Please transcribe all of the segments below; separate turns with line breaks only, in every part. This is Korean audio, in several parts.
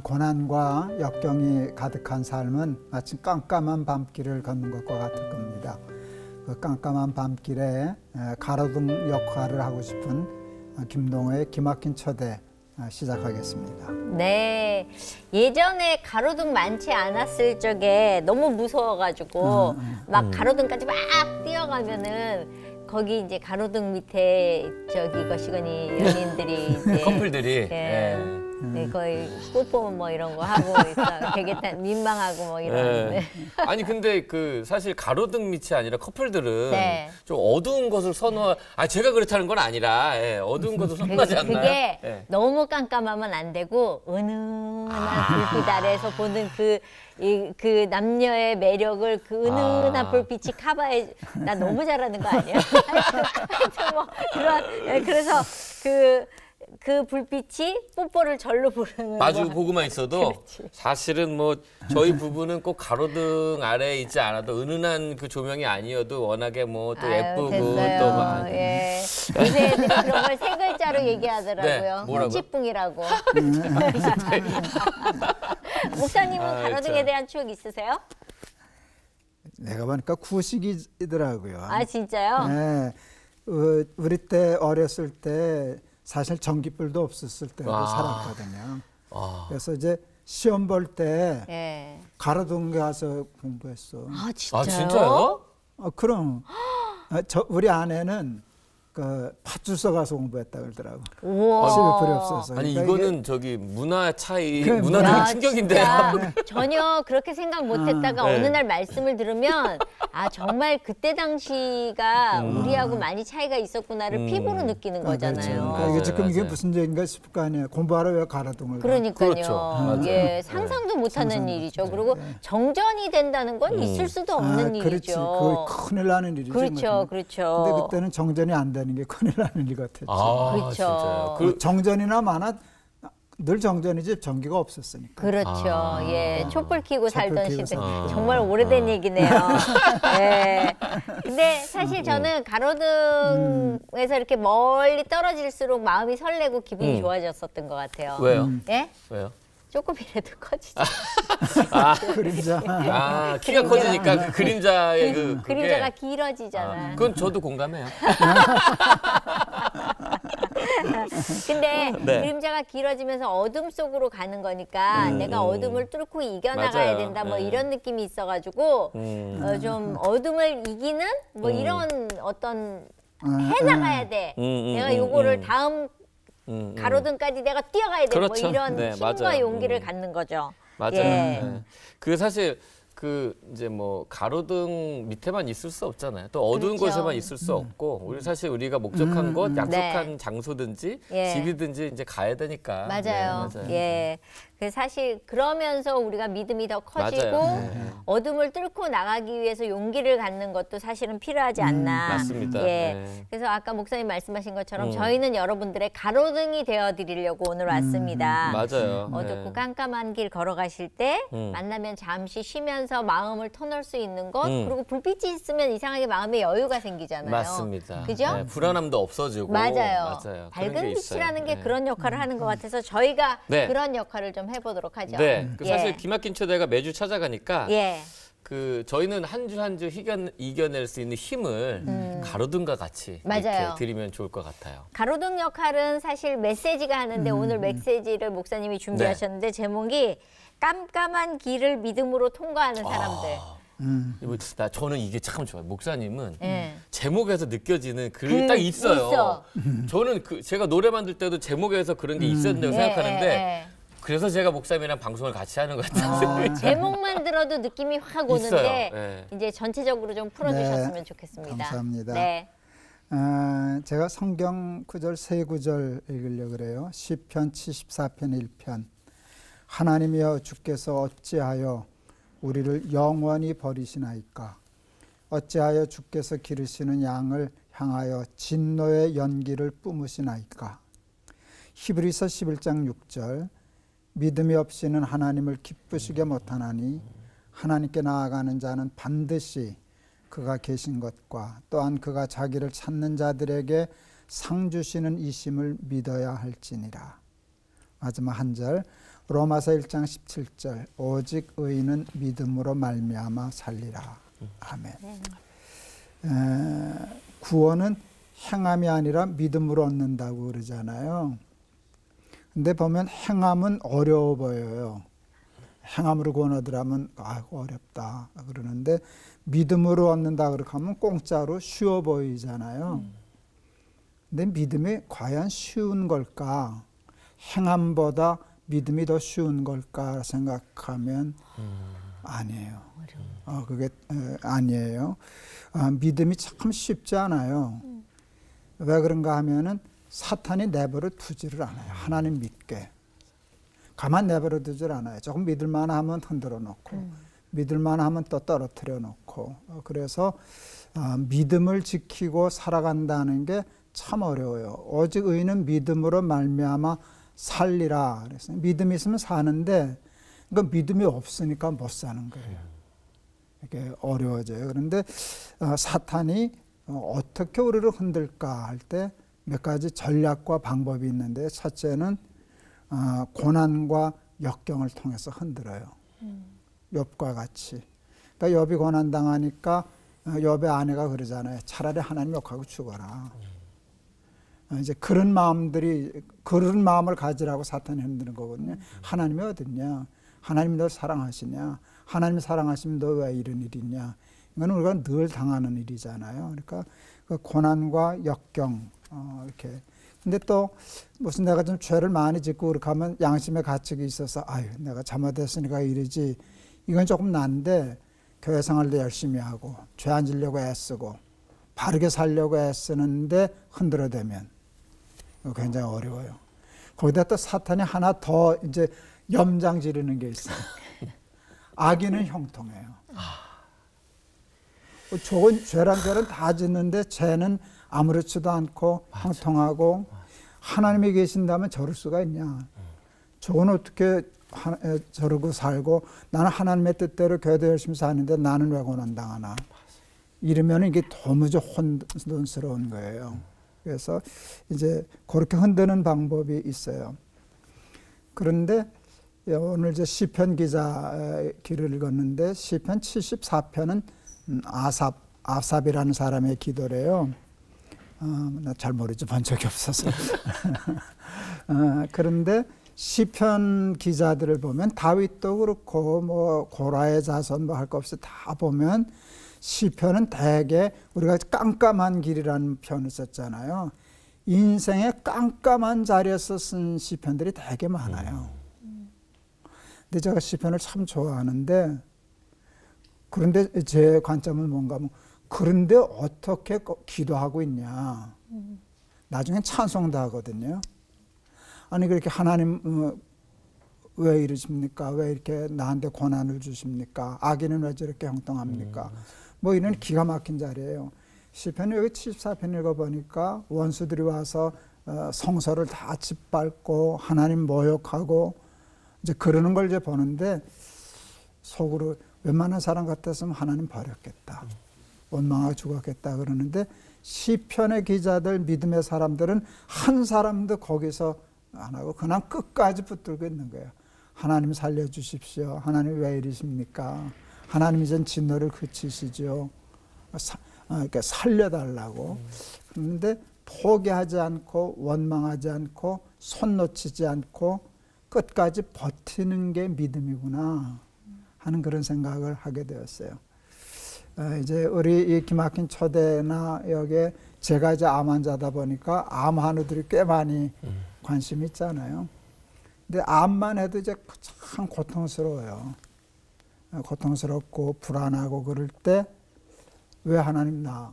고난과 역경이 가득한 삶은 마치 깜깜한 밤길을 걷는 것과 같을 겁니다. 그 깜깜한 밤길에 가로등 역할을 하고 싶은 김동호의 기막힌 초대 시작하겠습니다.
네, 예전에 가로등 많지 않았을 적에 너무 무서워가지고 막 가로등까지 막 뛰어가면은 거기 이제 가로등 밑에 저기 거시거니 연인들이 이제
커플들이
네, 거의 뽀뽀 뭐 이런 거 하고 있어. 되게 민망하고 뭐 이런.
아니 근데 그 사실 가로등 밑이 아니라 커플들은
네.
좀 어두운 것을 선호. 제가 그렇다는 건 아니라 어두운 것을 선호하지 않나요?
그게
예.
너무 깜깜하면 안 되고 은은한 불빛 아래에서 보는 그 남녀의 매력을 그 은은한 불빛이 커버해. 나 너무 잘하는 거 아니야? 하여튼 뭐 그래서 그 불빛이 뽀뽀를 절로 부르는
마주
거.
보고만 있어도
그렇지.
사실은 뭐 저희 부부는 꼭 가로등 아래에 있지 않아도 은은한 그 조명이 아니어도 워낙에 뭐 또 예쁘고
됐어요.
또 막.
예. 요새 애들이 그런 걸 세 글자로 얘기하더라고요.
네, 뭐라고요?
홍치뿡이라고. 목사님은 가로등에
참.
대한 추억 있으세요?
내가 보니까 구식이더라고요.
아 진짜요?
네, 우리 때 어렸을 때 사실 전기불도 없었을 때도
와.
살았거든요.
아.
그래서 이제 시험 볼 때
예.
가로등 가서 공부했어.
아 진짜요?
진짜요?
그럼 우리 아내는 그 파주소 가서 공부했다 그러더라고.
우와.
시비불이 없어서.
아니
그러니까
이거는 저기 문화 차이,
그래,
문화적인
야,
충격인데요.
진짜 전혀 그렇게 생각 못했다가
네.
어느 날 말씀을 들으면 정말 그때 당시가 우리하고 많이 차이가 있었구나를 피부로 느끼는 거잖아요.
그러니까 이게 지금 이게
맞아요.
무슨 얘기인가 싶을 거 아니에요. 공부하러 왜 가로등을 가?
그러니까요.
그렇죠. 맞아요.
예, 상상도 못하는
상상도
일이죠.
못해요.
그리고
네.
정전이 된다는 건 있을 수도 없는
그렇지.
일이죠.
그거 큰일 나는 일이죠.
그렇죠,
근데
그렇죠.
그때는 정전이 안 되는 게 큰일 나는 일 같았죠.
그렇죠.
진짜요.
정전이나 많아 늘 정전이지 전기가 없었으니까.
그렇죠. 예, 촛불 켜고 살던
켜고
시대.
살던
정말 오래된 얘기네요. 예. 근데 사실 저는 가로등에서 이렇게 멀리 떨어질수록 마음이 설레고 기분이 좋아졌었던 것 같아요.
왜요?
예?
왜요?
조금이라도 커지죠.
그림자.
키가 커지니까 그 그림자의 그게.
그림자가 길어지잖아.
그건 저도 공감해요.
근데
네.
그림자가 길어지면서 어둠 속으로 가는 거니까 내가 어둠을 뚫고 이겨나가야
맞아요.
된다 뭐
네.
이런 느낌이 있어가지고 좀 어둠을 이기는 뭐 이런 어떤 해나가야 돼. 내가 요거를 다음 가로등까지 내가 뛰어가야 돼.
그렇죠.
뭐 이런
네,
힘과
맞아요.
용기를 갖는 거죠.
맞아요.
예.
네. 그 사실 그 이제 뭐 가로등 밑에만 있을 수 없잖아요. 또 어두운
그렇죠.
곳에만 있을 수 없고 우리 사실 우리가 목적한 곳, 약속한
네.
장소든지
예.
집이든지 이제 가야 되니까.
맞아요.
네, 맞아요.
예. 그 사실 그러면서 우리가 믿음이 더 커지고
맞아요. 네.
어둠을 뚫고 나가기 위해서 용기를 갖는 것도 사실은 필요하지 않나.
맞습니다.
예.
네.
그래서 아까 목사님 말씀하신 것처럼 저희는 여러분들의 가로등이 되어 드리려고 오늘 왔습니다.
맞아요.
어둡고
네.
깜깜한 길 걸어가실 때 만나면 잠시 쉬면서 마음을 터널 수 있는 것 그리고 불빛이 있으면 이상하게 마음에 여유가 생기잖아요.
맞습니다.
그죠?
네, 불안함도 없어지고.
맞아요.
그런
밝은
게 있어요.
빛이라는 게
네.
그런 역할을 하는 것 같아서 저희가
네.
그런 역할을 좀 해보도록 하죠.
네. 그 사실
예.
기막힌 초대가 매주 찾아가니까
예.
그 저희는 한 주 한 주 이겨낼 수 있는 힘을 가로등과 같이
맞아요.
이렇게 드리면 좋을 것 같아요.
가로등 역할은 사실 메시지가 하는데 오늘 메시지를 목사님이 준비하셨는데 제목이 깜깜한 길을 믿음으로 통과하는 사람들.
저는 이게 참 좋아요. 목사님은
예.
제목에서 느껴지는 글이 딱 있어요.
있어.
저는 제가 노래 만들 때도 제목에서 그런 게 있었다고 생각하는데
예.
그래서 제가 목사님이랑 방송을 같이 하는 것 같아요.
제목만 들어도 느낌이 확 오는데
있어요. 예.
이제 전체적으로 좀 풀어주셨으면 좋겠습니다.
감사합니다.
네.
제가 성경 구절 세 구절 읽으려고 그래요. 시편 74편 1편. 하나님이여 주께서 어찌하여 우리를 영원히 버리시나이까. 어찌하여 주께서 기르시는 양을 향하여 진노의 연기를 뿜으시나이까. 히브리서 11장 6절. 믿음이 없이는 하나님을 기쁘시게 못하나니 하나님께 나아가는 자는 반드시 그가 계신 것과 또한 그가 자기를 찾는 자들에게 상 주시는 이심을 믿어야 할지니라. 마지막 한 절. 로마서 1장 17절. 오직 의인은 믿음으로 말미암아 살리라. 아멘. 구원은 행함이 아니라 믿음으로 얻는다고 그러잖아요. 근데 보면 행함은 어려워 보여요. 행함으로 구원 얻으라면 어렵다 그러는데 믿음으로 얻는다 그렇게 하면 공짜로 쉬워 보이잖아요. 근데 믿음이 과연 쉬운 걸까? 행함보다 믿음이 더 쉬운 걸까 생각하면 아니에요. 그게 아니에요. 믿음이 참 쉽지 않아요. 왜 그런가 하면은 사탄이 내버려 두지를 않아요. 하나님 믿게. 가만 내버려 두질 않아요. 조금 믿을만 하면 흔들어 놓고 믿을만 하면 또 떨어뜨려 놓고 그래서 믿음을 지키고 살아간다는 게 참 어려워요. 오직 의인은 믿음으로 말미암아 살리라 그랬어요. 믿음이 있으면 사는데 그러니까 믿음이 없으니까 못 사는 거예요. 이게 어려워져요. 그런데 사탄이 어떻게 우리를 흔들까 할 때 몇 가지 전략과 방법이 있는데 첫째는 고난과 역경을 통해서 흔들어요. 욥과 같이. 그러니까 욥이 고난 당하니까 욥의 아내가 그러잖아요. 차라리 하나님 욕하고 죽어라. 이제 그런 마음을 가지라고 사탄이 흔드는 거거든요. 하나님이 어딨냐? 하나님이 널 사랑하시냐? 하나님이 사랑하시면 너 왜 이런 일이 있냐? 이건 우리가 늘 당하는 일이잖아요. 그러니까 그 고난과 역경 이렇게. 근데 또 무슨 내가 좀 죄를 많이 짓고 그렇게 하면 양심의 가책이 있어서 아유 내가 잘못했으니까 이러지. 이건 조금 난데 교회 생활도 열심히 하고 죄 안 지려고 애쓰고 바르게 살려고 애쓰는데 흔들어대면 굉장히 어려워요. 거기다 또 사탄이 하나 더 이제 염장 지르는 게 있어요. 악인은 형통해요. 좋은 죄란 죄는 다 짓는데 죄는 아무렇지도 않고 형통하고 하나님이 계신다면 저럴 수가 있냐. 저건 어떻게 저러고 살고 나는 하나님의 뜻대로 교회도 열심히 사는데 나는 왜 고난당하나. 이러면 이게 도무지 혼돈스러운 거예요. 그래서 이제 그렇게 흔드는 방법이 있어요. 그런데 오늘 이제 시편 기자 기를 읽었는데 시편 74편은 아삽이라는 사람의 기도래요. 나 잘 모르지 본 적이 없어서. 그런데 시편 기자들을 보면 다윗도 그렇고 뭐 고라의 자손 뭐 할 거 없이 다 보면 시편은 대개 우리가 깜깜한 길이라는 표현을 썼잖아요. 인생의 깜깜한 자리에서 쓴 시편들이 되게 많아요. 근데 제가 시편을 참 좋아하는데 그런데 제 관점은 뭔가 하면 그런데 어떻게 기도하고 있냐. 나중엔 찬송도 하거든요. 아니 그렇게 하나님 왜 이러십니까? 왜 이렇게 나한테 고난을 주십니까? 악인은 왜 저렇게 형통합니까? 뭐 이런 기가 막힌 자리예요. 시편 여기 74편 읽어보니까 원수들이 와서 성서를 다 짓밟고 하나님 모욕하고 이제 그러는 걸 이제 보는데 속으로 웬만한 사람 같았으면 하나님 버렸겠다. 원망하고 죽었겠다 그러는데 시편의 기자들 믿음의 사람들은 한 사람도 거기서 안 하고 그냥 끝까지 붙들고 있는 거예요. 하나님 살려주십시오. 하나님 왜 이러십니까? 하나님 이젠 진노를 그치시죠. 그러니까 살려달라고. 그런데 포기하지 않고 원망하지 않고 손 놓치지 않고 끝까지 버티는 게 믿음이구나 하는 그런 생각을 하게 되었어요. 이제 우리 이 기막힌 초대나 여기에 제가 이제 암 환자다 보니까 암 환우들이 꽤 많이 관심이 있잖아요. 근데 암만 해도 이제 참 고통스러워요. 고통스럽고 불안하고 그럴 때 왜 하나님 나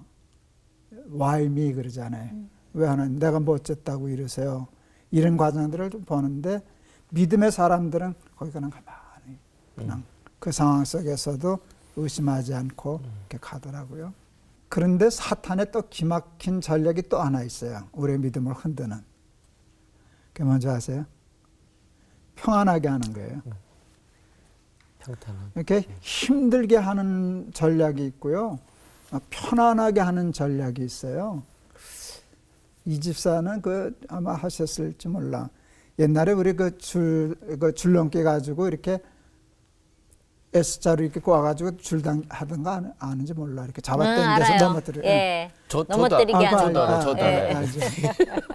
why me 그러잖아요. 왜 하나님 내가 뭐 어쨌다고 이러세요. 이런 과정들을 좀 보는데 믿음의 사람들은 거기 그냥 가만히 그냥 그 상황 속에서도 의심하지 않고 이렇게 가더라고요. 그런데 사탄의 또 기막힌 전략이 또 하나 있어요. 우리의 믿음을 흔드는. 그게 뭔지 아세요? 평안하게 하는 거예요.
평탄한.
이렇게 힘들게 하는 전략이 있고요. 편안하게 하는 전략이 있어요. 이 집사는 그 아마 하셨을지 몰라. 옛날에 우리 그 줄넘기 가지고 이렇게 S자로 이렇게 꼬아가지고 하던가 아는지 몰라. 이렇게 잡아당겨서
알아요.
넘어뜨려.
예.
저도
넘어뜨리게
아,
하는 거.
저도
예.
알아요.
알죠.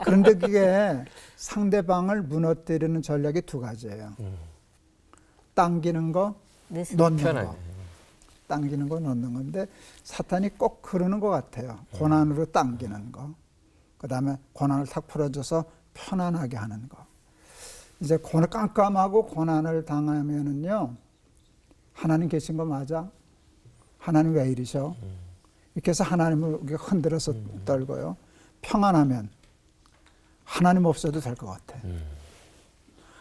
그런데 그게 상대방을 무너뜨리는 전략이 두 가지예요. 당기는 거, 놓는
편하게.
거. 당기는 거, 놓는 건데 사탄이 꼭 그러는 것 같아요. 고난으로 당기는 거. 그다음에 고난을 탁 풀어줘서 편안하게 하는 거. 이제 깜깜하고 고난을 당하면은요. 하나님 계신 거 맞아? 하나님 왜 이러셔? 이렇게 해서 하나님을 흔들어서 떨고요. 평안하면 하나님 없어도 될 것 같아.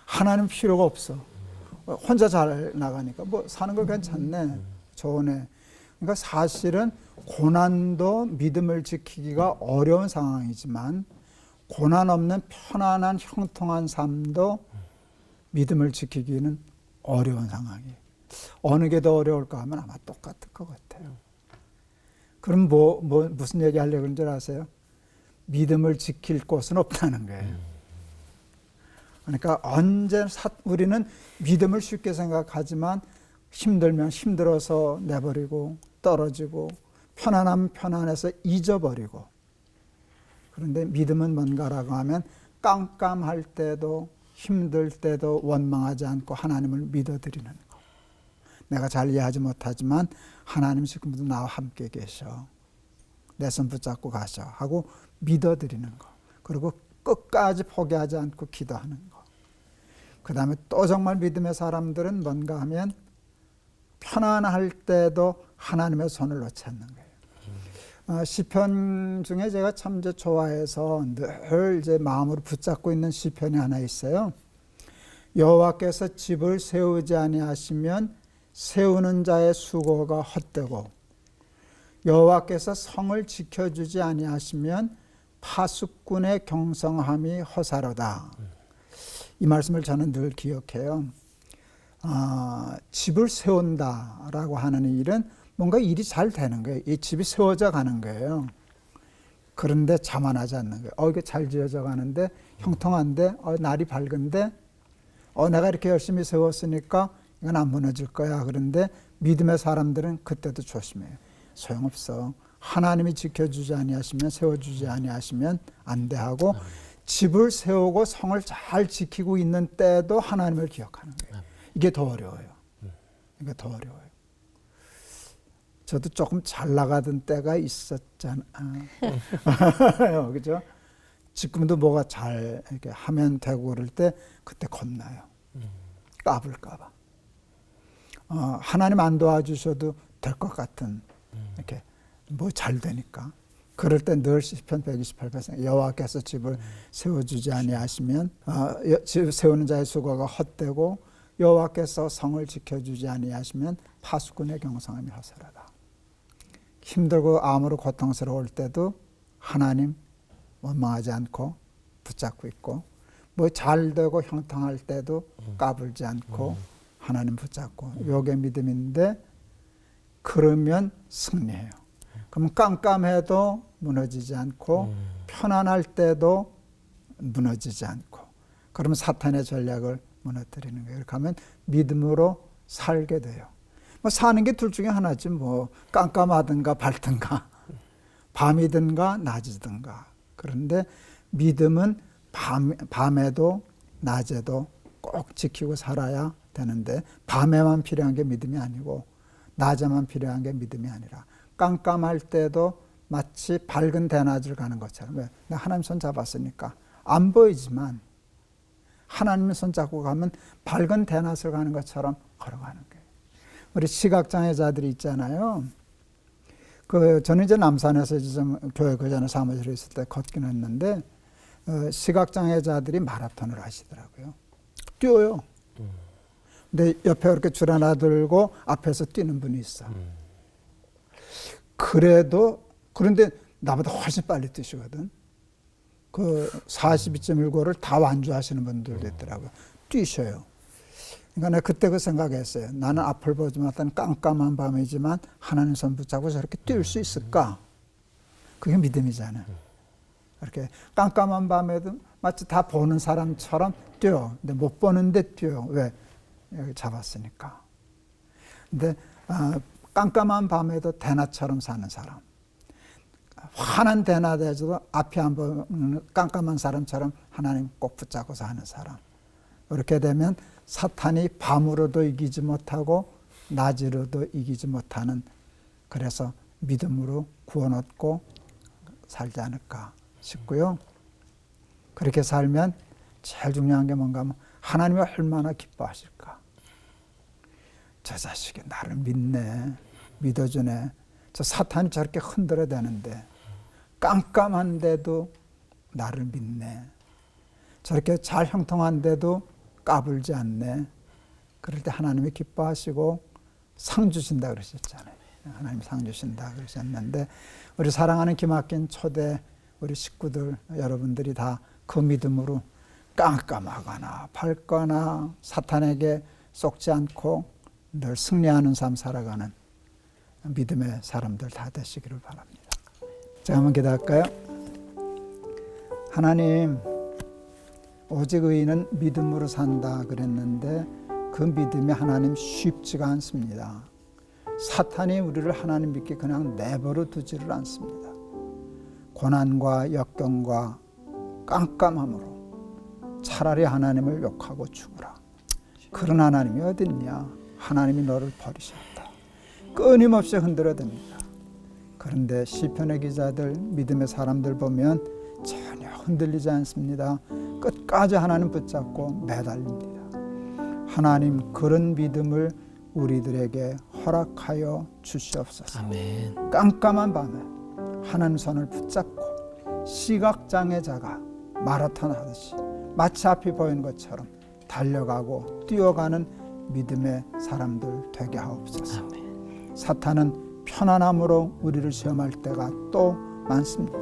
하나님 필요가 없어. 혼자 잘 나가니까 뭐 사는 거 괜찮네. 좋네. 그러니까 사실은 고난도 믿음을 지키기가 어려운 상황이지만 고난 없는 편안한 형통한 삶도 믿음을 지키기는 어려운 상황이에요. 어느 게 더 어려울까 하면 아마 똑같을 것 같아요. 그럼 무슨 얘기 하려고 그런 줄 아세요? 믿음을 지킬 곳은 없다는 거예요. 그러니까 언제나 우리는 믿음을 쉽게 생각하지만 힘들면 힘들어서 내버리고 떨어지고 편안하면 편안해서 잊어버리고 그런데 믿음은 뭔가라고 하면 깜깜할 때도 힘들 때도 원망하지 않고 하나님을 믿어드리는 거. 내가 잘 이해하지 못하지만 하나님 지금도 나와 함께 계셔. 내 손 붙잡고 가셔 하고 믿어드리는 거. 그리고 끝까지 포기하지 않고 기도하는 거. 그 다음에 또 정말 믿음의 사람들은 뭔가 하면 편안할 때도 하나님의 손을 놓지 않는 거예요. 시편 중에 제가 참 이제 좋아해서 늘 이제 마음으로 붙잡고 있는 시편이 하나 있어요. 여호와께서 집을 세우지 아니하시면 세우는 자의 수고가 헛되고 여호와께서 성을 지켜주지 아니하시면 파수꾼의 경성함이 허사로다. 이 말씀을 저는 늘 기억해요. 집을 세운다라고 하는 일은 뭔가 일이 잘 되는 거예요. 이 집이 세워져 가는 거예요. 그런데 자만하지 않는 거예요. 이게 잘 지어져 가는데 형통한데 날이 밝은데 내가 이렇게 열심히 세웠으니까 이건 안 무너질 거야. 그런데 믿음의 사람들은 그때도 조심해요. 소용없어. 하나님이 지켜주지 아니하시면 세워주지 아니하시면 안 돼 하고 집을 세우고 성을 잘 지키고 있는 때도 하나님을 기억하는 거예요. 이게 더 어려워요. 이게 더 어려워요. 저도 조금 잘 나가던 때가 있었잖아. 그죠? 지금도 뭐가 잘 이렇게 하면 되고 그럴 때 그때 겁나요. 까불까봐. 하나님 안 도와주셔도 될 것 같은 이렇게 뭐 잘 되니까. 그럴 때 늘 시편 128편 여호와께서 집을 세워주지 아니하시면 집 세우는 자의 수고가 헛되고 여호와께서 성을 지켜주지 아니하시면 파수꾼의 경성함이 허사로다. 힘들고 암으로 고통스러울 때도 하나님 원망하지 않고 붙잡고 있고 뭐 잘 되고 형통할 때도 까불지 않고 하나님 붙잡고 요게 믿음인데 그러면 승리해요. 그럼 깜깜해도 무너지지 않고 편안할 때도 무너지지 않고 그러면 사탄의 전략을 무너뜨리는 거예요. 그렇게 하면 믿음으로 살게 돼요. 뭐 사는 게 둘 중에 하나지 뭐 깜깜하든가 밝든가 밤이든가 낮이든가. 그런데 믿음은 밤에도 낮에도 꼭 지키고 살아야 되는데 밤에만 필요한 게 믿음이 아니고 낮에만 필요한 게 믿음이 아니라 깜깜할 때도 마치 밝은 대낮을 가는 것처럼 왜? 내가 하나님 손 잡았으니까 안 보이지만 하나님 손 잡고 가면 밝은 대낮을 가는 것처럼 걸어가는 거예요. 우리 시각장애자들이 있잖아요. 저는 이제 남산에서 좀 교회 그 전에 사무실에 있을 때 걷긴 했는데 시각장애자들이 마라톤을 하시더라고요. 뛰어요. 근데 옆에 이렇게 줄 하나 들고 앞에서 뛰는 분이 있어. 그런데 나보다 훨씬 빨리 뛰시거든. 그 42.19를 다 완주하시는 분들도 있더라고요. 뛰셔요. 그러니까 내가 그때 그 생각했어요. 나는 앞을 보지 못한 깜깜한 밤이지만 하나님 손 붙잡고 저렇게 뛸 수 있을까? 그게 믿음이잖아요. 이렇게 깜깜한 밤에도 마치 다 보는 사람처럼 뛰어. 근데 못 보는데 뛰어. 왜? 여기 잡았으니까. 근데 깜깜한 밤에도 대낮처럼 사는 사람. 환한 대낮에도 앞이 안 보이는 깜깜한 사람처럼 하나님 꼭 붙잡고 사는 사람. 이렇게 되면 사탄이 밤으로도 이기지 못하고 낮으로도 이기지 못하는, 그래서 믿음으로 구원 얻고 살지 않을까 싶고요. 그렇게 살면 제일 중요한 게 뭔가 하면 하나님이 얼마나 기뻐하실까. 저 자식이 나를 믿네, 믿어주네. 저 사탄이 저렇게 흔들어대는데 깜깜한데도 나를 믿네. 저렇게 잘 형통한데도 까불지 않네. 그럴 때 하나님이 기뻐하시고 상 주신다 그러셨잖아요. 하나님이 상 주신다 그러셨는데, 우리 사랑하는 기막힌 초대 우리 식구들 여러분들이 다 그 믿음으로 깜깜하거나 밝거나 사탄에게 속지 않고 늘 승리하는 삶 살아가는 믿음의 사람들 다 되시기를 바랍니다. 제가 한번 기도할까요? 하나님, 오직 의인은 믿음으로 산다 그랬는데 그 믿음이 하나님 쉽지가 않습니다. 사탄이 우리를 하나님 믿게 그냥 내버려 두지를 않습니다. 고난과 역경과 깜깜함으로 차라리 하나님을 욕하고 죽으라. 그런 하나님이 어디 있냐? 하나님이 너를 버리셨다. 끊임없이 흔들어댑니다. 그런데 시편의 기자들, 믿음의 사람들 보면 전혀 흔들리지 않습니다. 끝까지 하나님 붙잡고 매달립니다. 하나님, 그런 믿음을 우리들에게 허락하여 주시옵소서.
아멘.
깜깜한 밤에 하나님 손을 붙잡고 시각장애자가 마라톤 하듯이 마치 앞이 보이는 것처럼 달려가고 뛰어가는 믿음의 사람들 되게 하옵소서.
아멘.
사탄은 편안함으로 우리를 시험할 때가 또 많습니다.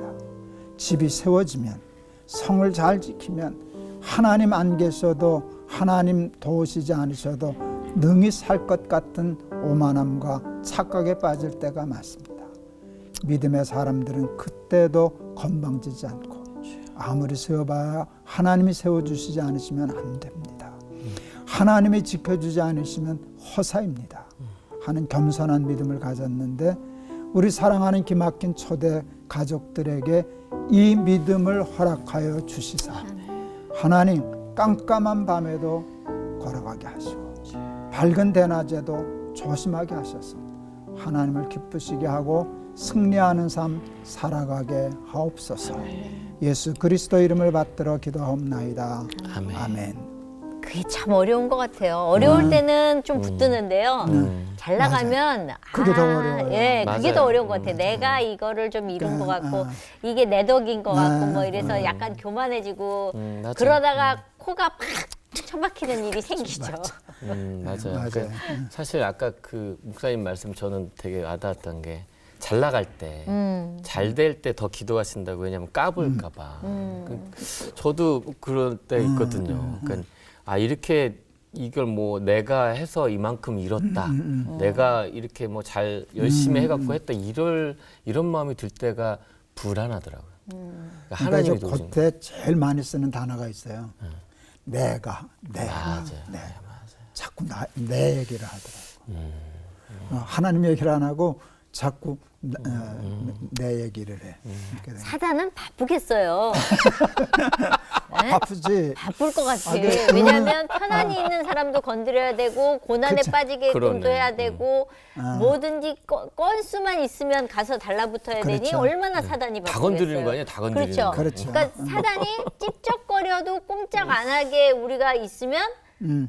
집이 세워지면, 성을 잘 지키면, 하나님 안 계셔도, 하나님 도우시지 않으셔도 능히 살 것 같은 오만함과 착각에 빠질 때가 많습니다. 믿음의 사람들은 그때도 건방지지 않고 아무리 세워봐야 하나님이 세워주시지 않으시면 안 됩니다. 하나님이 지켜주지 않으시면 허사입니다 하는 겸손한 믿음을 가졌는데, 우리 사랑하는 기막힌 초대 가족들에게 이 믿음을 허락하여 주시사 하나님, 깜깜한 밤에도 걸어가게 하시고 밝은 대낮에도 조심하게 하셔서 하나님을 기쁘시게 하고 승리하는 삶 살아가게 하옵소서. 예수 그리스도 이름을 받들어 기도하옵나이다.
아멘.
아멘.
그게 참 어려운 것 같아요. 어려울 때는 좀 붙드는데요. 잘 나가면
그게 더 어려워요.
예, 그게
맞아요.
더 어려운 것 같아요. 내가 이거를 좀 잃은 것 같고 이게 내 덕인 것 같고 뭐 이래서 약간 교만해지고
맞아요.
그러다가 코가 팍 처박히는 일이 생기죠.
맞아요.
맞아요.
그 사실 아까 그 목사님 말씀 저는 되게 와닿았던 게, 잘 나갈 때, 잘 될 때 더 기도하신다고. 왜냐하면 까불까봐. 저도 그럴 때 있거든요. 그러니까 이렇게 이걸 뭐 내가 해서 이만큼 잃었다. 내가 이렇게 뭐 잘 열심히 해갖고 했다. 이런 마음이 들 때가 불안하더라고요. 그러니까 하나님이
그러니까
도우신
그때 제일 많이 쓰는 단어가 있어요. 내가.
맞아요.
네.
맞아요.
자꾸 내 얘기를 하더라고. 하나님 얘기를 안 하고 자꾸 내 얘기를 해. 이렇게 되는
사단은 바쁘겠어요. 네?
바쁘지.
바쁠 것 같아.
그래.
왜냐하면 편안히 있는 사람도 건드려야 되고 고난에
그치.
빠지게끔도
그러네.
해야 되고 뭐든지 건수만 있으면 가서 달라붙어야 되니
그렇죠.
얼마나 사단이 바쁘겠어요.
다 건드리는 거 아니야? 다 건드리는
그렇죠.
거.
그렇죠.
그러니까 사단이 찝쩍거려도 꼼짝 안 하게 우리가 있으면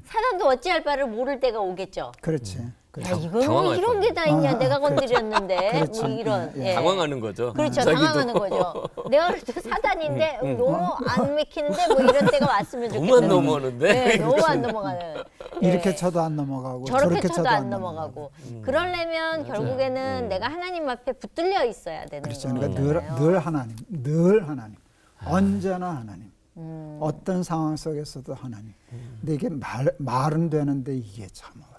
사단도 어찌할 바를 모를 때가 오겠죠.
그렇지.
야, 이건 뭐
당황할
이런 게 다 있냐? 내가
그렇죠.
건드렸는데
그렇지.
뭐 이런.
예.
예.
당황하는 거죠.
그렇죠.
자기도.
당황하는 거죠. 내가 그래도 사단인데 너무 안 맥히는데 뭐 이런 때가 왔으면 좋겠어요.
너무 안 넘어오는데.
네, 너무 안 넘어가는.
이렇게
예.
쳐도 안 넘어가고
저렇게 쳐도 안
넘어가고.
넘어가고. 그러려면 결국에는 내가 하나님 앞에 붙들려 있어야 되는
그렇죠.
거잖아요.
그러니까 늘 하나님, 늘 하나님, 언제나 하나님. 어떤 상황 속에서도 하나님. 근데 이게 말은 되는데 이게 참 어려워요.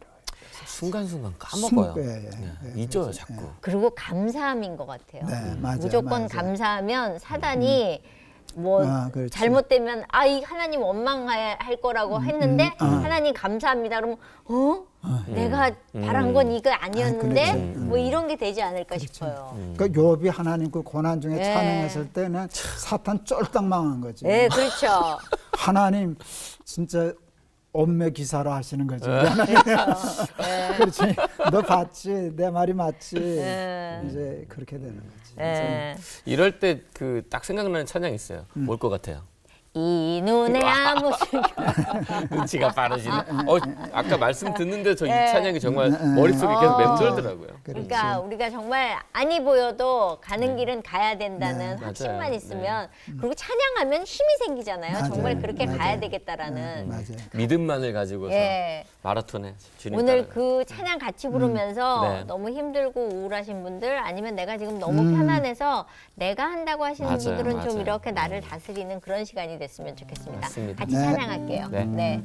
순간순간 까먹어요.
예.
잊어요, 자꾸.
그리고 감사함인 것 같아요.
네, 맞아요.
무조건
맞아요.
감사하면 사단이 뭐
그렇지.
잘못되면 이 하나님 원망할 거라고 했는데 하나님 감사합니다. 그러면 내가 바란 건 이거 아니었는데
그렇지.
뭐 이런 게 되지 않을까 싶어요.
그 욥이 하나님 그 고난 중에
예.
찬양했을 때는 사탄 쫄딱 망한 거지.
네, 그렇죠.
하나님 진짜 엄매 기사로 하시는 거지.
네.
그렇지. 너 봤지. 내 말이 맞지.
네.
이제 그렇게 되는 거지.
네.
이럴 때 그 딱 생각나는 찬양이 있어요. 뭘 것 같아요?
이 눈에 아무
눈치가 빠르시네. 아까 말씀 듣는데 저 이
네.
찬양이 정말 머릿속에 계속 맴돌더라고요.
그러니까 우리가 정말 아니 보여도 가는 길은 가야 된다는
네,
확신만
맞아요.
있으면 그리고 찬양하면 힘이 생기잖아요.
맞아요.
정말 그렇게
맞아요.
가야 되겠다라는.
맞아요.
믿음만을 가지고서
예.
마라톤에 주님
오늘
따라가요.
그 찬양 같이 부르면서
네.
너무 힘들고 우울하신 분들 아니면 내가 지금 너무 편안해서 내가 한다고 하시는
맞아요,
분들은 좀
맞아요.
이렇게 나를 다스리는 그런 시간이 됐으면 좋겠습니다.
맞습니다.
같이
네.
찬양할게요.
네.
네.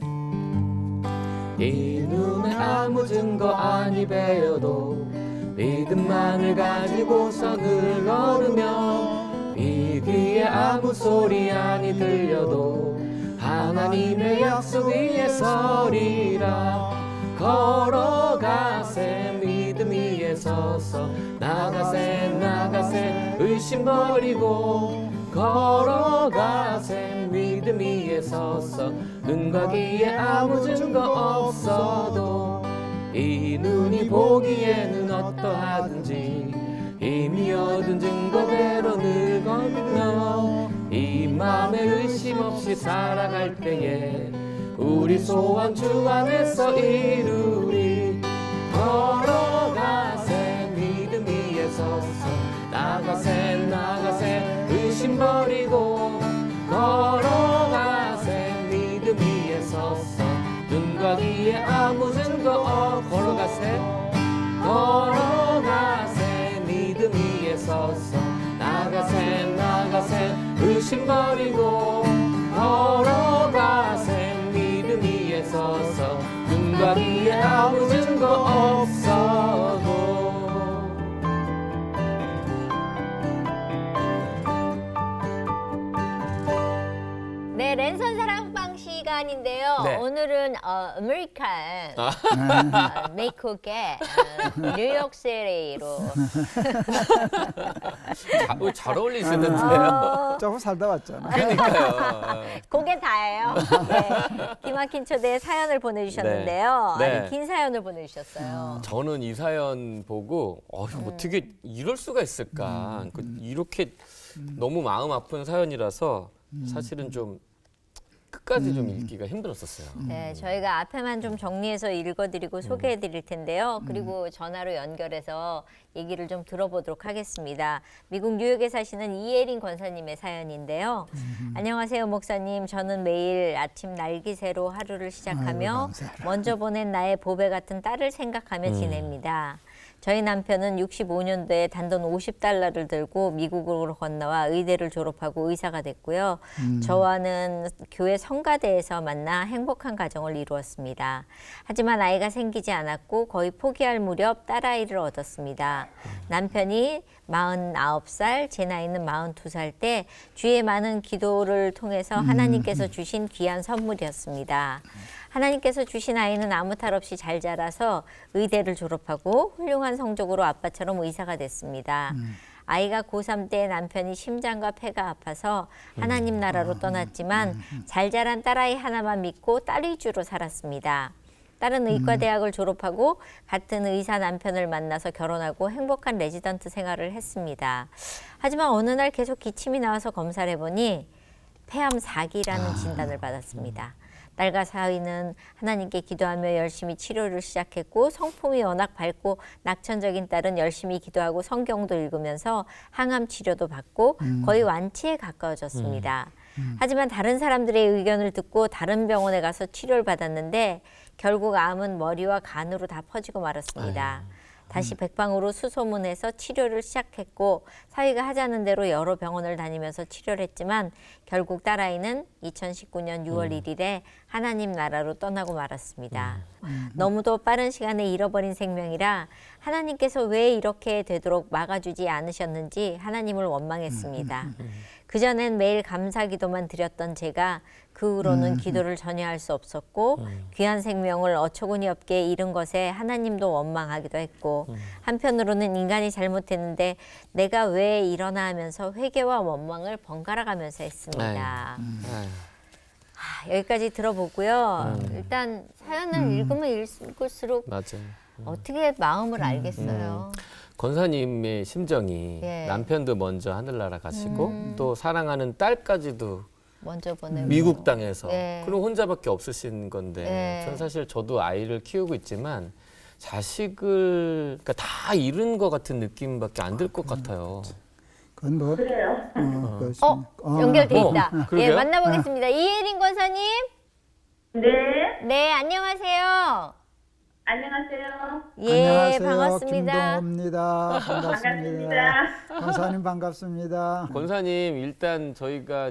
이 눈에 아무 증거 아니 배어도 믿음만을 가지고서 늘 걸으며 이 귀에 아무 소리 아니 들려도 하나님의 약속 위에 서리라 걸어가세 믿음 위에 서서 나가세 의심 버리고 걸어가세 믿음 위에 서서 눈과 귀에 아무 증거 없어도 이 눈이 보기에는 어떠하든지 이미 얻은 증거대로 늘 건너 이 맘에 의심 없이 살아갈 때에 우리 소원 주 안에서 이루리 걸어가세 믿음 위에 서서 나가세 의심 버리고 걸어가세 믿음 위에 서서 눈과 귀에 아무 증거 걸어가세 믿음 위에 서서 나가세 의심 버리고 걸어가세 믿음 위에 서서 눈과 귀에 아무 증거 없어도
네, 랜선 사랑방 시간인데요.
네.
오늘은 아메리칸 메이크업계 뉴욕시티로
잘 어울리시는데요.
조금 살다 왔잖아.
그러니까요.
그게 다예요. 네. 기막힌 초대에 사연을 보내주셨는데요.
네. 네.
아주 긴 사연을 보내주셨어요.
저는 이 사연 보고 어떻게 이럴 수가 있을까. 이렇게 너무 마음 아픈 사연이라서 사실은 좀 끝까지 좀 읽기가 힘들었었어요.
네, 저희가 앞에만 좀 정리해서 읽어드리고 소개해드릴 텐데요. 그리고 전화로 연결해서 얘기를 좀 들어보도록 하겠습니다. 미국 뉴욕에 사시는 이예린 권사님의 사연인데요. 안녕하세요, 목사님. 저는 매일 아침 날기새로 하루를 시작하며
아이고, 감사합니다.
먼저 보낸 나의 보배 같은 딸을 생각하며 지냅니다. 저희 남편은 65년도에 단돈 $50를 들고 미국으로 건너와 의대를 졸업하고 의사가 됐고요. 저와는 교회 성가대에서 만나 행복한 가정을 이루었습니다. 하지만 아이가 생기지 않았고 거의 포기할 무렵 딸아이를 얻었습니다. 남편이 49살, 제 나이는 42살 때 주의 많은 기도를 통해서 하나님께서 주신 귀한 선물이었습니다. 하나님께서 주신 아이는 아무 탈 없이 잘 자라서 의대를 졸업하고 훌륭한 성적으로 아빠처럼 의사가 됐습니다. 아이가 고3 때 남편이 심장과 폐가 아파서 하나님 나라로 떠났지만 잘 자란 딸아이 하나만 믿고 딸 위주로 살았습니다. 딸은 의과대학을 졸업하고 같은 의사 남편을 만나서 결혼하고 행복한 레지던트 생활을 했습니다. 하지만 어느 날 계속 기침이 나와서 검사를 해보니 폐암 4기라는 진단을 받았습니다. 딸과 사위는 하나님께 기도하며 열심히 치료를 시작했고 성품이 워낙 밝고 낙천적인 딸은 열심히 기도하고 성경도 읽으면서 항암 치료도 받고 거의 완치에 가까워졌습니다. 하지만 다른 사람들의 의견을 듣고 다른 병원에 가서 치료를 받았는데 결국 암은 머리와 간으로 다 퍼지고 말았습니다. 다시 백방으로 수소문해서 치료를 시작했고 사위가 하자는 대로 여러 병원을 다니면서 치료를 했지만 결국 딸아이는 2019년 6월 1일에 하나님 나라로 떠나고 말았습니다. 너무도 빠른 시간에 잃어버린 생명이라 하나님께서 왜 이렇게 되도록 막아주지 않으셨는지 하나님을 원망했습니다. 그전엔 매일 감사 기도만 드렸던 제가 그 후로는 기도를 전혀 할 수 없었고 귀한 생명을 어처구니 없게 잃은 것에 하나님도 원망하기도 했고 한편으로는 인간이 잘못했는데 내가 왜 이러나 하면서 회개와 원망을 번갈아 가면서 했습니다. 여기까지 들어보고요. 일단 사연을 읽으면 읽을수록
맞아요.
어떻게 마음을 알겠어요.
권사님의 심정이
예.
남편도 먼저 하늘나라 가시고 또 사랑하는 딸까지도
먼저 보내고
미국 땅에서
예.
그럼 혼자밖에 없으신 건데
예.
전 사실 저도 아이를 키우고 있지만 자식을 그러니까 다 잃은 것 같은 느낌밖에 안 들 것 같아요.
그건 뭐
그래요.
연결돼 있다. 예,
그러게요?
만나보겠습니다. 이혜린 권사님.
네,
네, 안녕하세요.
안녕하세요.
예,
안녕하세요.
반갑습니다.
김동호입니다. 반갑습니다. 권사님 반갑습니다.
권사님 일단 저희가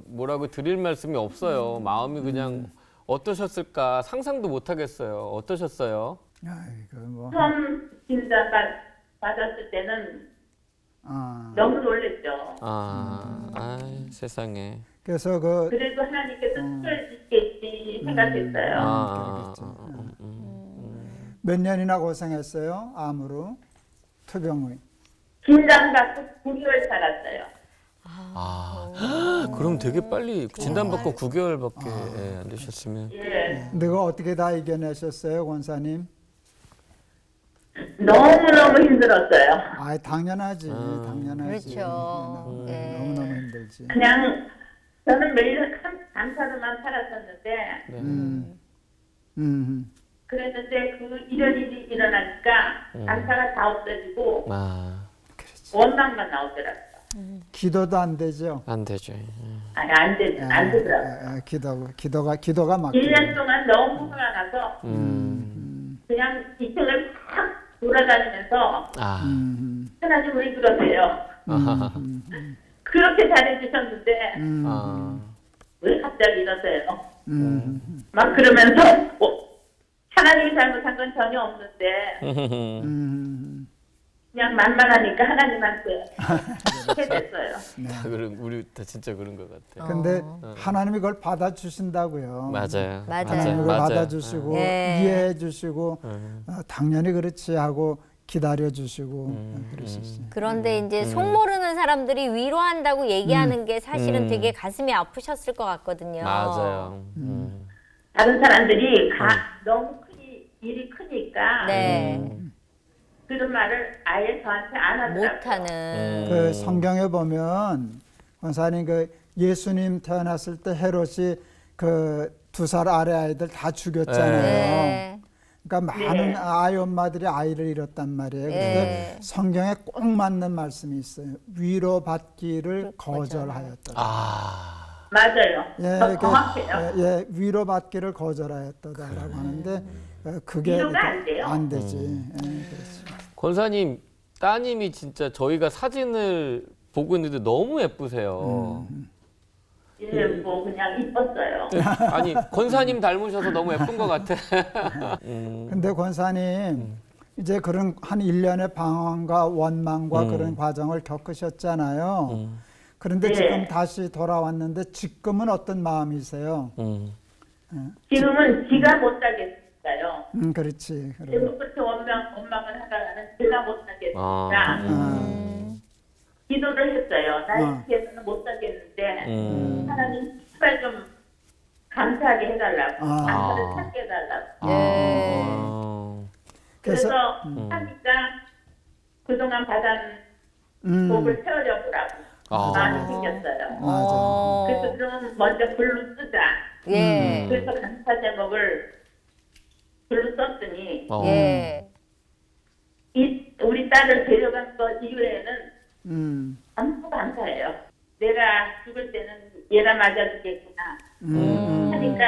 뭐라고 드릴 말씀이 없어요. 마음이 그냥 어떠셨을까 상상도 못 하겠어요. 어떠셨어요?
아이고 뭐
처음 진단 받았을 때는
아,
너무 놀랬죠.
아이, 세상에.
그래서 그
그래도 하나님께서 치료해주시겠지 생각했어요.
몇 년이나 고생했어요? 암으로 투병을.
진단받고 9개월 살았어요.
그럼 되게 빨리 진단받고 9개월밖에 안 되셨으면.
예,
내가 어떻게 다 이겨내셨어요, 권사님?
너무너무 힘들었어요.
아, 당연하지, 당연하지.
그렇죠. 예.
너무너무 힘들지.
그냥 저는 매일 감사로만 살았었는데 그랬는데 그 이런 일이 일어나니까 감사가 다 없어지고 원망만 나오더라고요.
기도도 안 되죠.
안 되죠.
아니 안 되더라고요.
기도가 막.
1년 동안 너무 화가 나서 그냥 2층을 팍 돌아다니면서 하나님 왜 그러세요? 그렇게 잘해주셨는데 왜 갑자기 이러세요? 막 그러면서 하나님이 잘못한 건 전혀 없는데 그냥 만만하니까 하나님한테 해댔어요.
우리 다 진짜 그런 것 같아요.
근데 하나님이 그걸 받아주신다고요.
맞아요.
하나님이 그걸 받아주시고
예.
이해해 주시고 당연히 그렇지 하고 기다려 주시고 그러시지.
그런데 이제 속 모르는 사람들이 위로한다고 얘기하는 게 사실은 되게 가슴이 아프셨을 것 같거든요.
맞아요.
다른 사람들이 너무 일이 크니까
네.
그런 말을 아예 저한테 안 하더라고요.
못하는.
그 성경에 보면 권사님 그 예수님 태어났을 때 헤롯이 그 2살 아래 아이들 다 죽였잖아요.
네.
그러니까 많은 아이 엄마들이 아이를 잃었단 말이에요. 그런데 성경에 꼭 맞는 말씀이 있어요. 위로받기를 거절하였다.
맞아요.
예,
정확해요.
위로받기를 거절하였다라고 하는데 그게
위로가 안 돼요.
안 되지. 그렇지.
권사님 따님이 진짜 저희가 사진을 보고 있는데 너무 예쁘세요.
예, 뭐 그냥 이뻤어요.
아니 권사님 닮으셔서 너무 예쁜 것 같아.
근데 권사님 이제 그런 한 1년의 방황과 원망과 그런 과정을 겪으셨잖아요. 그런데 지금 다시 돌아왔는데 지금은 어떤 마음이세요?
지금은 지가 못하겠어요.
그렇지.
그렇게 원망을 하다가는 제가 못하겠으니까 기도를 했어요. 나에 비해서는 못하겠는데 하나님 제발 좀 감사하게 해달라고 감사를 찾게 해달라고. 그래서 하니까 그동안 받은 복을 채우려고 마음이 생겼어요.
맞아.
그래서 그럼 먼저 글로 쓰자.
예.
그래서 감사 제목을 글로 썼더니
예.
우리 딸을 데려간 것 이후에는 아무 감사해요. 내가 죽을 때는 얘가 맞아주겠구나 하니까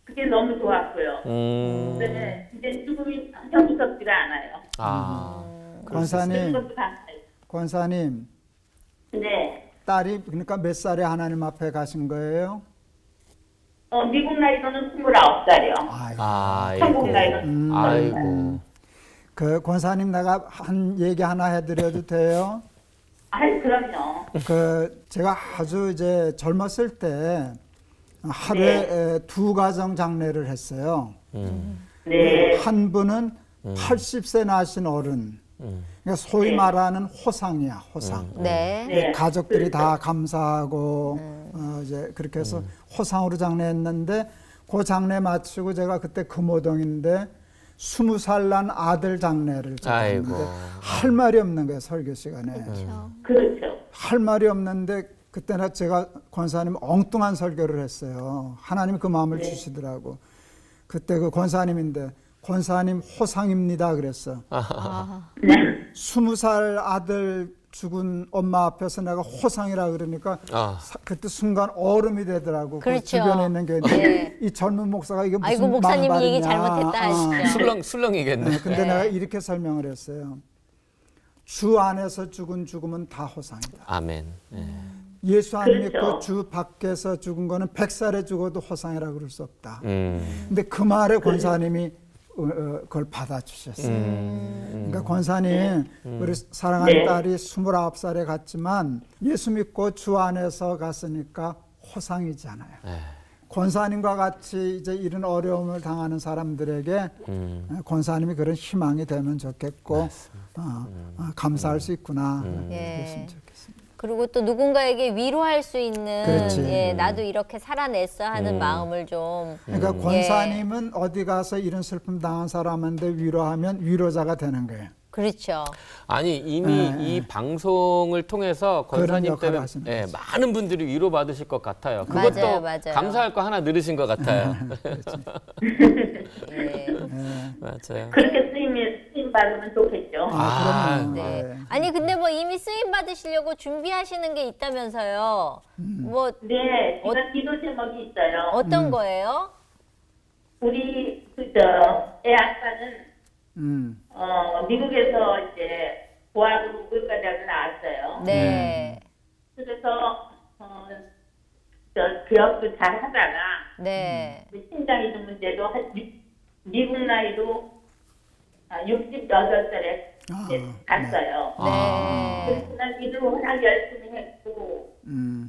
그게 너무 좋았고요. 근데 이제 죽음이 전혀 무섭지가
아,
그런
권사님,
것도 감사해요.
권사님,
네.
딸이 그러니까 몇 살에 하나님 앞에 가신 거예요?
미국 나이로는 29살이요.
아이고.
한국
아이고,
나이로는
아이고.
그 권사님 내가 한 얘기 하나 해드려도 돼요?
아이, 그럼요.
그 제가 아주 이제 젊었을 때 하루에 두 가정 장례를 했어요.
네.
한 분은 80세 나신 어른. 그러니까 소위
네.
말하는 호상이야, 호상.
네.
네.
가족들이 다 감사하고 이제 그렇게 해서 호상으로 장례했는데 그 장례 마치고 제가 그때 금호동인데 20살 난 아들 장례를 제가
아이고.
했는데 할 말이 없는 거예요, 설교 시간에.
그렇죠.
할 말이 없는데 그때나 제가 권사님 엉뚱한 설교를 했어요. 하나님 그 마음을 주시더라고. 그때 그 권사님인데 권사님 호상입니다 그랬어.
네.
20살 아들 죽은 엄마 앞에서 내가 호상이라 그러니까
아.
그때 순간 얼음이 되더라고. 그
그렇죠.
주변에 있는 게
네.
이 젊은 목사가 이게 무슨
아이고 목사님이
막말이냐.
얘기 잘못했다 하시죠.
술렁이겠네.
근데
네.
내가 이렇게 설명을 했어요. 주 안에서 죽은 죽음은 다 호상이다.
아멘. 예.
예수 안
그렇죠.
믿고 주 밖에서 죽은 거는 100살에 죽어도 호상이라 그럴 수 없다.
음.
근데 그 말에 권사님이 그걸 받아주셨어요. 그러니까 권사님, 우리 사랑하는
네.
딸이 29살에 갔지만 예수 믿고 주 안에서 갔으니까 호상이잖아요.
예.
권사님과 같이 이제 이런 어려움을 당하는 사람들에게 권사님이 그런 희망이 되면 좋겠고 감사할 수 있구나. 그랬으면 좋겠습니다.
그리고 또 누군가에게 위로할 수 있는
그렇지.
예, 나도 이렇게 살아냈어 하는 마음을 좀
그러니까 권사님은 어디 가서 이런 슬픔 당한 사람한테 위로하면 위로자가 되는 거예요.
그렇죠.
아니 이미 이 방송을 통해서
그런
권사님
역할을
때문에
하시는
예,
거죠.
많은 분들이 위로 받으실 것 같아요. 그것도
맞아요, 맞아요.
감사할 거 하나 늘으신 것 같아요.
예.
맞아요.
그렇게 쓰임 받으면 좋겠죠.
아,
그럼요.
네. 아니 근데 뭐 이미 쓰임 받으시려고 준비하시는 게 있다면서요. 뭐
네, 지금 기도 제목이 있어요.
어떤 거예요?
우리 애 아빠는 미국에서 이제 고학으로 의과대학을 나왔어요.
네.
그래서 기업도 잘 하다가
네.
심장이 좀 문제로 미국 나이로 68살에 갔어요.
네.
그렇지만 기도 워낙 열심히 했고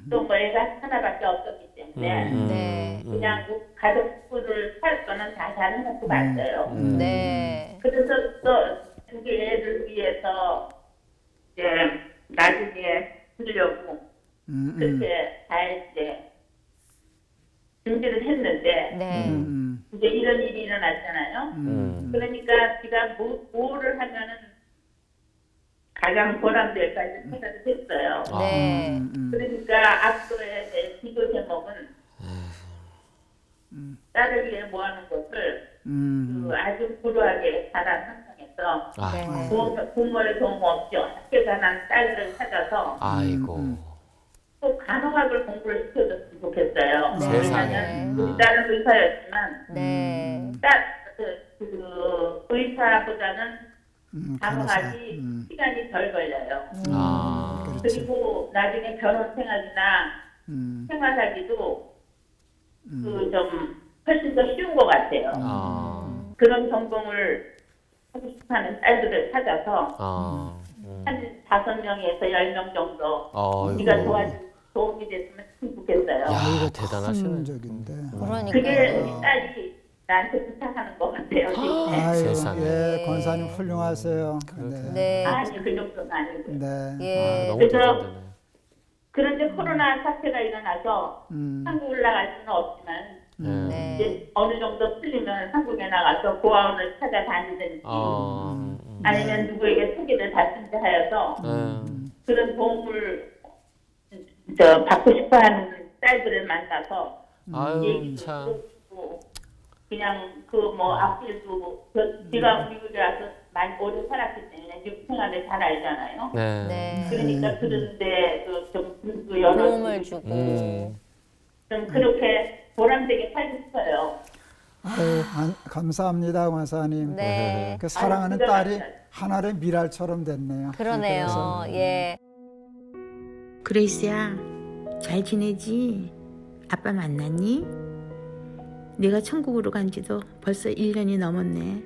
또 뭐 애가 하나밖에 없었기 때문에
네.
그냥 가족 식구를 살 거는 다 잘해놓고 갔어요.
네.
그래서 또 우리 애를 위해서 이제 나중에 주려고 그렇게 잘 이제 준비를 했는데
네.
이제 이런 일이 일어났잖아요. 그러니까 제가 뭐를 하면은 가장 보람될까 생각을 했어요.
네.
그러니까 앞서의 내 기도 제목은 딸을 위해 모아놓은 것을 그 아주 불우하게 자란 환경에서
네.
부모의 도움 없이 학교 가난 딸들을 찾아서
아이고.
꼭 간호학을 공부를 시켜줬으면 좋겠어요.
세상에.
왜냐하면 우리 딸은 의사였지만
네.
그 의사보다는 간호학이 시간이 덜 걸려요.
아.
그렇지.
그리고 나중에 결혼 생활이나 생활하기도 그 좀 훨씬 더 쉬운 것 같아요.
아.
그런 전공을 하고 싶어하는 딸들을 찾아서
아.
한 5명에서 10명 정도
아이고.
네가 도움이 됐으면 참 좋겠어요.
야, 대단하시네.
큰적인데.
그러니까.
그게 우리 딸이 나한테 부탁하는 것 같아요. 지금.
아유,
세상에.
예, 권사님 훌륭하세요. 네.
네.
아니 그 정도는 아니고.
네.
아,
예.
너무
그래서
대단하네.
그런데 코로나 사태가 일어나서 한국을 나갈 수는 없지만
네.
이제 어느 정도 풀리면 한국에 나가서 고아원을 찾아다니든지 아니면 누구에게 소개를 받든지 하여서 그런 도움을 받고 싶어하는 딸들을 만나서
아유,
얘기도
참.
듣고 그냥 그 뭐 앞길도 제가 미국에 와서 많이 오래 살았기 때문에 미국 생활을 잘 알잖아요.
네.
네.
그러니까 그런데 좀 열어
도움을 주고.
좀 그렇게 보람되게 살고 싶어요.
아유, 감사합니다, 권사님.
네.
그 사랑하는 딸이 하나의 미랄처럼 됐네요.
그러네요. 예.
그레이스야, 잘 지내지? 아빠 만났니? 내가 천국으로 간 지도 벌써 1년이 넘었네.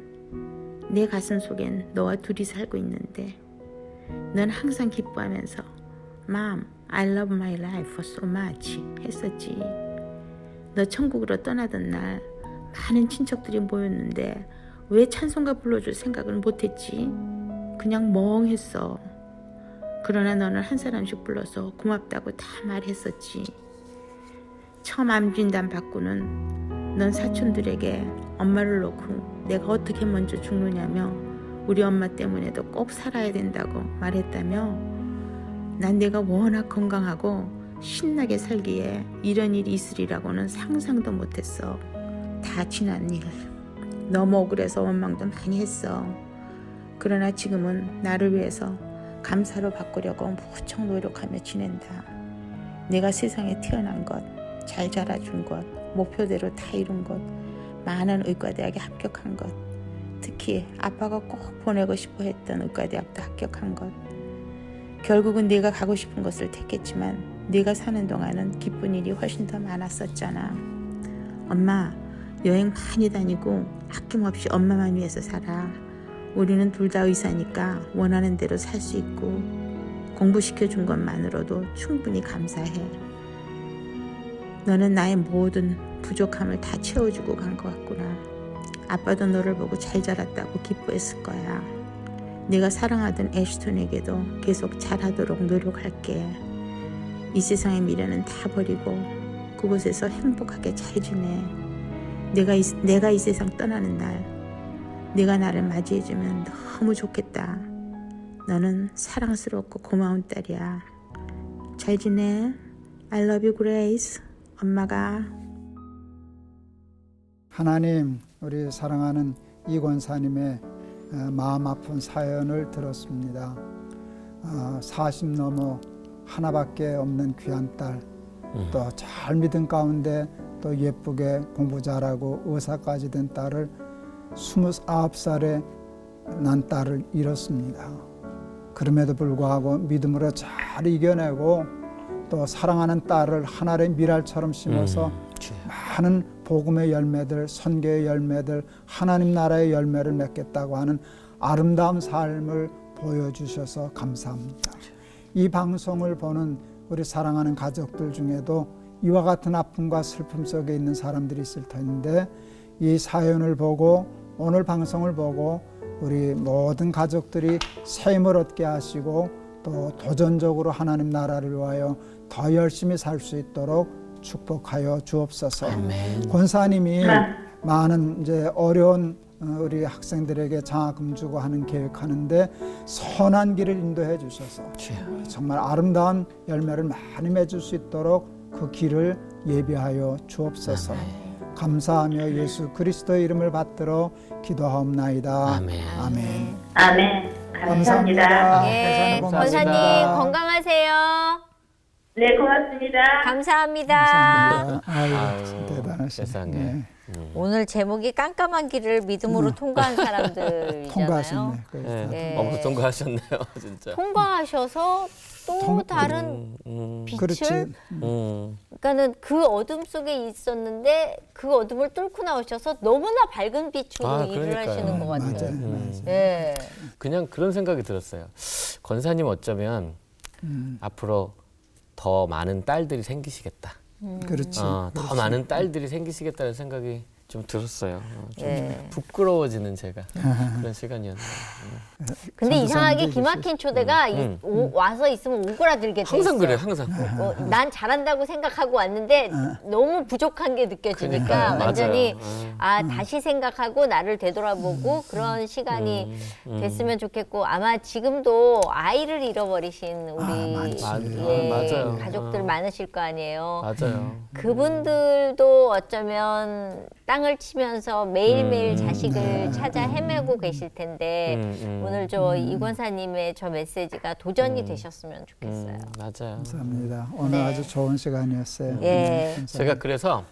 내 가슴 속엔 너와 둘이 살고 있는데 넌 항상 기뻐하면서 Mom, I love my life so much 했었지. 너 천국으로 떠나던 날 많은 친척들이 모였는데 왜 찬송가 불러줄 생각을 못했지? 그냥 멍했어. 그러나 너는 한 사람씩 불러서 고맙다고 다 말했었지. 처음 암진단 받고는 넌 사촌들에게 엄마를 놓고 내가 어떻게 먼저 죽느냐며 우리 엄마 때문에도 꼭 살아야 된다고 말했다며 난 내가 워낙 건강하고 신나게 살기에 이런 일이 있으리라고는 상상도 못했어. 다 지난 일. 너무 억울해서 원망도 많이 했어. 그러나 지금은 나를 위해서 감사로 바꾸려고 무척 노력하며 지낸다. 내가 세상에 태어난 것, 잘 자라준 것, 목표대로 다 이룬 것, 많은 의과대학에 합격한 것, 특히 아빠가 꼭 보내고 싶어 했던 의과대학도 합격한 것. 결국은 내가 가고 싶은 것을 택했지만 네가 사는 동안은 기쁜 일이 훨씬 더 많았었잖아. 엄마, 여행 많이 다니고 아낌없이 엄마만 위해서 살아. 우리는 둘 다 의사니까 원하는 대로 살 수 있고 공부시켜준 것만으로도 충분히 감사해. 너는 나의 모든 부족함을 다 채워주고 간 것 같구나. 아빠도 너를 보고 잘 자랐다고 기뻐했을 거야. 네가 사랑하던 애쉬톤에게도 계속 잘하도록 노력할게. 이 세상의 미련은 다 버리고 그곳에서 행복하게 잘 지내. 내가 이 세상 떠나는 날 네가 나를 맞이해주면 너무 좋겠다. 너는 사랑스럽고 고마운 딸이야. 잘 지내. I love you, Grace. 엄마가.
하나님, 우리 사랑하는 이권사님의 마음 아픈 사연을 들었습니다. 40 넘어 하나밖에 없는 귀한 딸, 또 잘 믿은 가운데 또 예쁘게 공부 잘하고 의사까지 된 딸을 29살에 난 딸을 잃었습니다. 그럼에도 불구하고 믿음으로 잘 이겨내고 또 사랑하는 딸을 하나의 미랄처럼 심어서 많은 복음의 열매들, 선교의 열매들, 하나님 나라의 열매를 맺겠다고 하는 아름다운 삶을 보여주셔서 감사합니다. 이 방송을 보는 우리 사랑하는 가족들 중에도 이와 같은 아픔과 슬픔 속에 있는 사람들이 있을 텐데 이 사연을 보고 오늘 방송을 보고 우리 모든 가족들이 새 힘을 얻게 하시고 또 도전적으로 하나님 나라를 위하여 더 열심히 살 수 있도록 축복하여 주옵소서. 권사님이 많은 이제 어려운 우리 학생들에게 장학금 주고 하는 계획하는데 선한 길을 인도해 주셔서 정말 아름다운 열매를 많이 맺을 수 있도록 그 길을 예비하여 주옵소서. 감사하며 예수 그리스도의 이름을 받들어 기도하옵나이다.
아멘.
아멘.
아멘. 감사합니다.
감사합니다.
예,
고맙습니다.
권사님 건강하세요.
네, 고맙습니다.
감사합니다.
감사합니다. 아유,
아유,
대단하시네.
세상에.
네.
오늘 제목이 깜깜한 길을 믿음으로 통과한 사람들이잖아요.
통과하셨네.
네.
예.
통과하셨네요, 진짜.
통과하셔서 또 다른 빛을
그렇지.
그러니까는 그 어둠 속에 있었는데 그 어둠을 뚫고 나오셔서 너무나 밝은 빛으로 일을
그러니까요.
하시는 것 같아요.
맞아요. 맞아요.
예.
그냥 그런 생각이 들었어요. 권사님 어쩌면 앞으로 더 많은 딸들이 생기시겠다.
그렇지.
더 많은 딸들이 생기시겠다는 생각이 좀 들었어요. 좀
예.
부끄러워지는 제가 그런 시간이었네요.
근데 이상하게
선교사님도
기막힌 초대가 와서 있으면 오그라들게 돼 있어.
항상 그래요, 항상.
난 잘한다고 생각하고 왔는데 너무 부족한 게 느껴지니까
그러니까요.
완전히
맞아요.
다시 생각하고 나를 되돌아보고 그런 시간이 됐으면 좋겠고 아마 지금도 아이를 잃어버리신 우리
맞아요.
가족들 많으실 거 아니에요.
맞아요.
그분들도 어쩌면 땅을 치면서 매일매일 자식을 찾아 헤매고 계실 텐데 오늘 저 이권사님의 저 메시지가 도전이 되셨으면 좋겠어요.
맞아요.
감사합니다. 오늘
네.
아주 좋은 시간이었어요.
예.
제가 그래서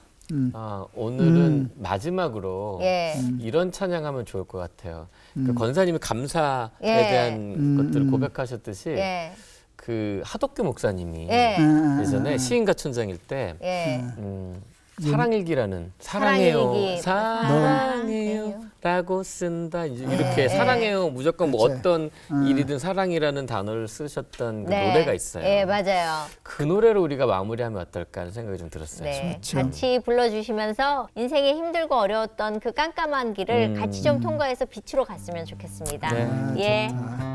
오늘은 마지막으로
예.
이런 찬양하면 좋을 것 같아요. 그 권사님이 감사에
예.
대한 것들을 고백하셨듯이
예.
그 하덕규 목사님이
예.
예전에 시인과 춘장일 때
예.
사랑일기라는 사랑해요,
사랑일기.
사랑해요 라고 쓴다. 이렇게 사랑해요 무조건 뭐
그치.
어떤 일이든 사랑이라는 단어를 쓰셨던 그
네.
노래가 있어요.
예, 맞아요.
그 노래로 우리가 마무리하면 어떨까 하는 생각이 좀 들었어요.
네.
좋죠.
같이 불러주시면서 인생의 힘들고 어려웠던 그 깜깜한 길을 같이 좀 통과해서 빛으로 갔으면 좋겠습니다.
네.
예.
좋다.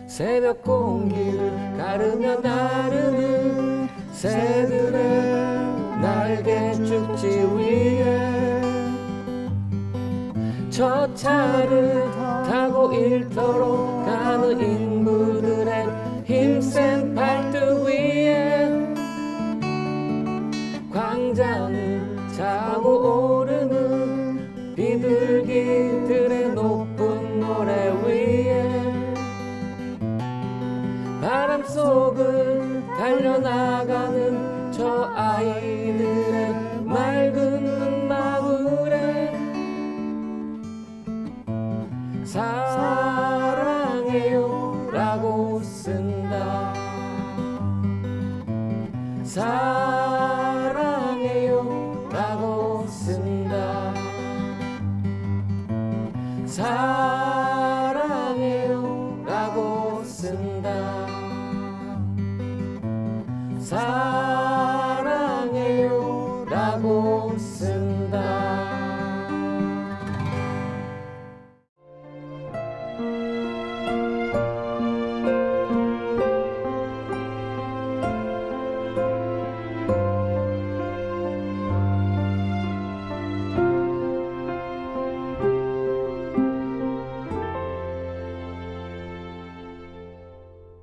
새벽 공기를 가르며 나르는 새들의 날개 쭉지 위에 저 차를 타고 일터로 가는 인부들의 힘센 발등 위에 광장을 차고 오르는 비둘기들의 높은 모래 위에 바람 속을 달려나가는 저 아이들의 맑은 눈망울에 사랑해요 라고 쓴다. 사랑해요 라고 쓴다. 사랑해요 라고 쓴다.